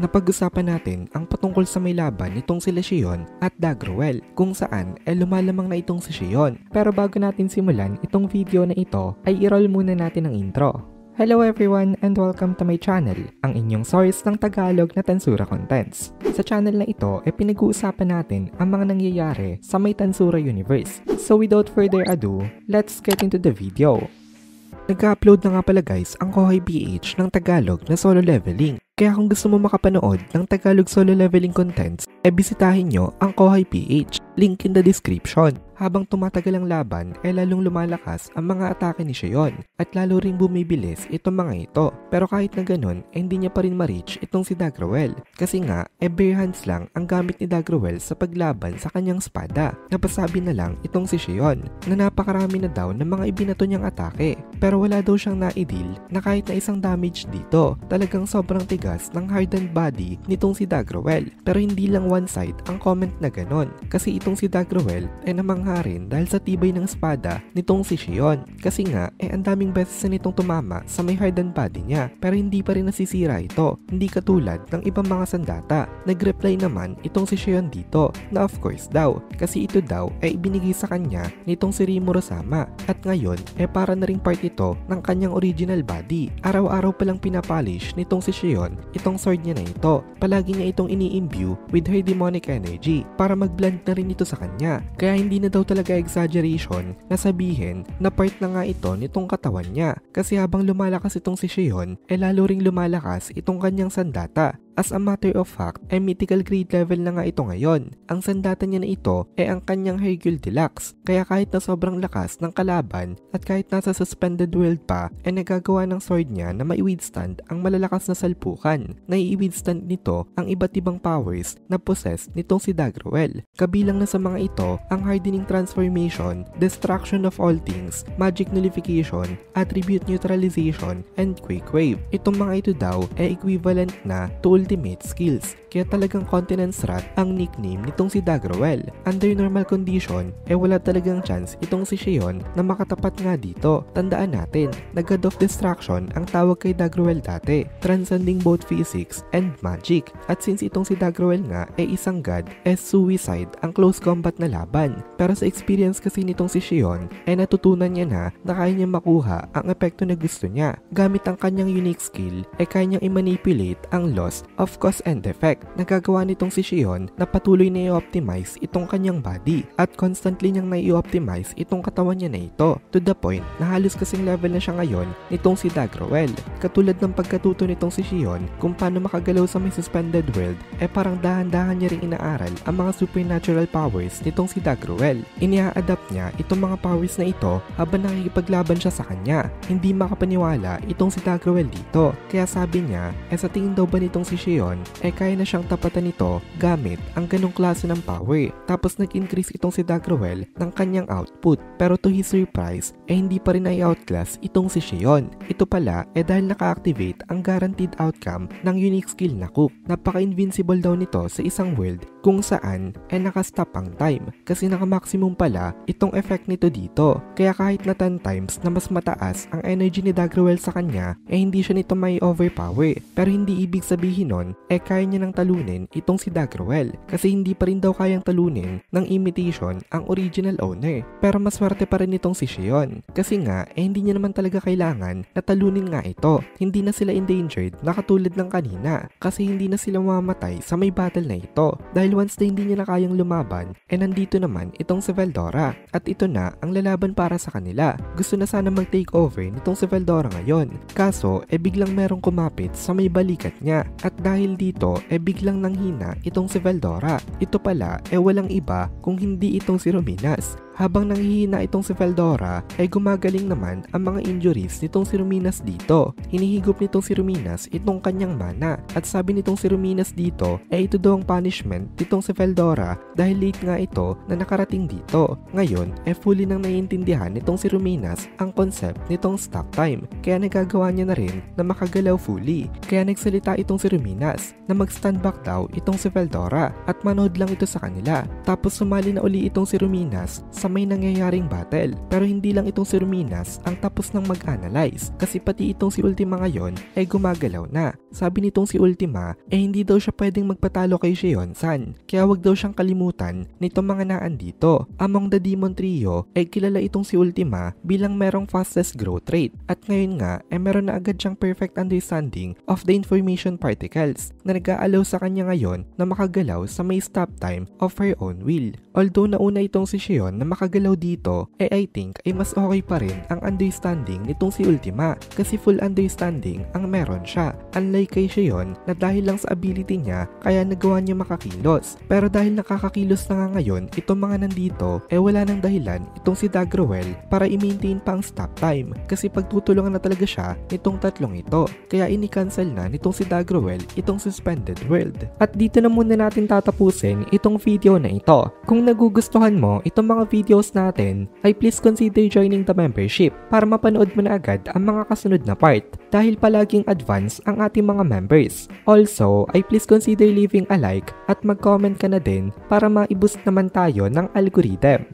napag-usapan natin ang patungkol sa may laban nitong si Lesion at Dagruel kung saan lumalamang na itong si Xion. Pero bago natin simulan itong video na ito ay i-roll muna natin ang intro. Hello everyone and welcome to my channel, ang inyong source ng Tagalog na Tansura Contents. Sa channel na ito ay pinag-uusapan natin ang mga nangyayari sa may Tansura universe. So without further ado, let's get into the video. Nag-upload na nga pala guys ang Kohay PH ng Tagalog na solo leveling. Kaya kung gusto mo makapanood ng Tagalog solo leveling contents, bisitahin nyo ang Kohay PH, link in the description. Habang tumatagal ang laban, lalong lumalakas ang mga atake ni Xion at lalo ring bumibilis itong mga ito. Pero kahit na ganun, hindi niya pa rin ma-reach itong si Dagruel. Kasi nga, bare hands lang ang gamit ni Dagruel sa paglaban sa kanyang espada. Napasabi na lang itong si Xion na napakarami na daw ng mga ibinato niyang atake. Pero wala daw siyang na-deal na kahit na isang damage dito. Talagang sobrang tigas ng hardened body nitong si Dagruel. Pero hindi lang one side ang comment na ganon. Kasi itong si Dagruel ay namangha rin dahil sa tibay ng espada nitong si Xion. Kasi nga, ang daming beses na nitong tumama sa may hardened body niya. Pero hindi pa rin nasisira ito. Hindi katulad ng ibang mga sandata. Nag-reply naman itong si Xion dito na of course daw. Kasi ito daw ay ibinigay sa kanya nitong si Rimuru Sama. At ngayon, para na ring part ito ng kanyang original body. Araw-araw palang pinapolish nitong si Xion itong sword niya na ito. Palagi niya itong ini-imbue with her demonic energy para mag-blend na rin ito sa kanya. Kaya hindi na daw talaga exaggeration na sabihin na part na nga ito nitong katawan niya. Kasi habang lumalakas itong si Xion, lalo ring lumalakas itong kanyang sandata. As a matter of fact, mythical grade level na nga ito ngayon. Ang sandata niya na ito ang kanyang Hercule Deluxe. Kaya kahit na sobrang lakas ng kalaban at kahit nasa suspended world pa, nagagawa ng sword niya na mai-withstand ang malalakas na salpukan. Nai-withstand nito ang iba't ibang powers na possessed nitong si Dagruel. Kabilang na sa mga ito ang hardening transformation, destruction of all things, magic nullification, attribute neutralization, and quake wave. Itong mga ito daw equivalent na to ultimate skills. Kaya talagang Continent's Wrath ang nickname nitong si Dagruel. Under normal condition, wala talagang chance itong si Xion na makatapat nga dito. Tandaan natin, na God of Destruction ang tawag kay Dagruel dati, transcending both physics and magic. At since itong si Dagruel nga isang god, suicide ang close combat na laban. Pero sa experience kasi nitong si Xion, natutunan niya na kaya niya makuha ang epekto na gusto niya. Gamit ang kanyang unique skill, kaya niyang i-manipulate ang loss of cause and effect. Nagagawa nitong si Xion na patuloy na i-optimize itong kanyang body at constantly niyang na-i-optimize itong katawan niya na ito to the point na halos kasing level na siya ngayon nitong si Dagruel. Katulad ng pagkatuto nitong si Xion kung paano makagalaw sa may suspended world, parang dahan-dahan niya ring inaaral ang mga supernatural powers nitong si Dagruel. Inia-adapt niya itong mga powers na ito habang nakikipaglaban siya sa kanya. Hindi makapaniwala itong si Dagruel dito. Kaya sabi niya, sa tingin daw ba nitong si Xion, kaya na siyang tapatan nito gamit ang ganong klase ng power. Tapos nag-increase itong si Dagruel ng kanyang output. Pero to his surprise, hindi pa rin i-outclass itong si Xion. Ito pala dahil naka-activate ang guaranteed outcome ng unique skill na Coup. Napaka-invincible daw nito sa isang world kung saan naka-stop ang time. Kasi naka-maximum pala itong effect nito dito. Kaya kahit na 10 times na mas mataas ang energy ni Dagruel sa kanya, hindi siya nito may overpower. Pero hindi ibig sabihin nun, kaya niya nang talunin itong si Dagruel. Kasi hindi pa rin daw kayang talunin ng imitation ang original owner. Pero mas swerte pa rin itong si Xion. Kasi nga, hindi niya naman talaga kailangan na talunin nga ito. Hindi na sila endangered na katulad ng kanina. Kasi hindi na sila mamamatay sa may battle na ito. Dahil once na hindi niya na kayang lumaban, nandito naman itong si Veldora. At ito na ang lalaban para sa kanila. Gusto na sana mag-take over nitong si Veldora ngayon. Kaso, biglang merong kumapit sa may balikat niya. At dahil dito, biglang nanghina itong si Veldora. Ito pala, walang iba kung hindi itong si Ruminas. Habang nanghihina itong si Veldora, gumagaling naman ang mga injuries nitong si Ruminas dito. Hinihigop nitong si Ruminas itong kanyang mana. At sabi nitong si Ruminas dito, ito daw ang punishment nitong si Veldora dahil late nga ito na nakarating dito. Ngayon, fully nang naiintindihan nitong si Ruminas ang concept nitong stop time. Kaya nagagawa niya na rin na makagalaw fully. Kaya nagsalita itong si Ruminas na mag-stand back daw itong si Veldora at manood lang ito sa kanila. Tapos sumali na uli itong si Ruminas sa may nangyayaring battle. Pero hindi lang itong si Ruminas ang tapos ng mag-analyze kasi pati itong si Ultima ngayon gumagalaw na. Sabi nitong si Ultima, hindi daw siya pwedeng magpatalo kay Xion-san, kaya wag daw siyang kalimutan nitong mga naandito. Among the Demon Trio, kilala itong si Ultima bilang merong fastest growth rate, at ngayon nga meron na agad siyang perfect understanding of the information particles na nag-aalaw sa kanya ngayon na makagalaw sa may stop time of her own will. Although nauna itong si Xion na makagalaw dito, I think ay mas okay pa rin ang understanding nitong si Ultima kasi full understanding ang meron siya. Unlike kay Xion na dahil lang sa ability niya kaya nagawa niya makakilos. Pero dahil nakakakilos na nga ngayon itong mga nandito, wala nang dahilan itong si Dagruel para i-maintain pa ang stop time kasi pagtutulungan na talaga siya nitong tatlong ito. Kaya ini-cancel na nitong si Dagruel itong suspended world. At dito na muna natin tatapusin itong video na ito. Kung nagugustuhan mo itong mga videos natin, ay please consider joining the membership para mapanood mo na agad ang mga kasunod na part dahil palaging advance ang ating mga members. Also, ay please consider leaving a like at mag-comment ka na din para ma-boost naman tayo ng algorithm.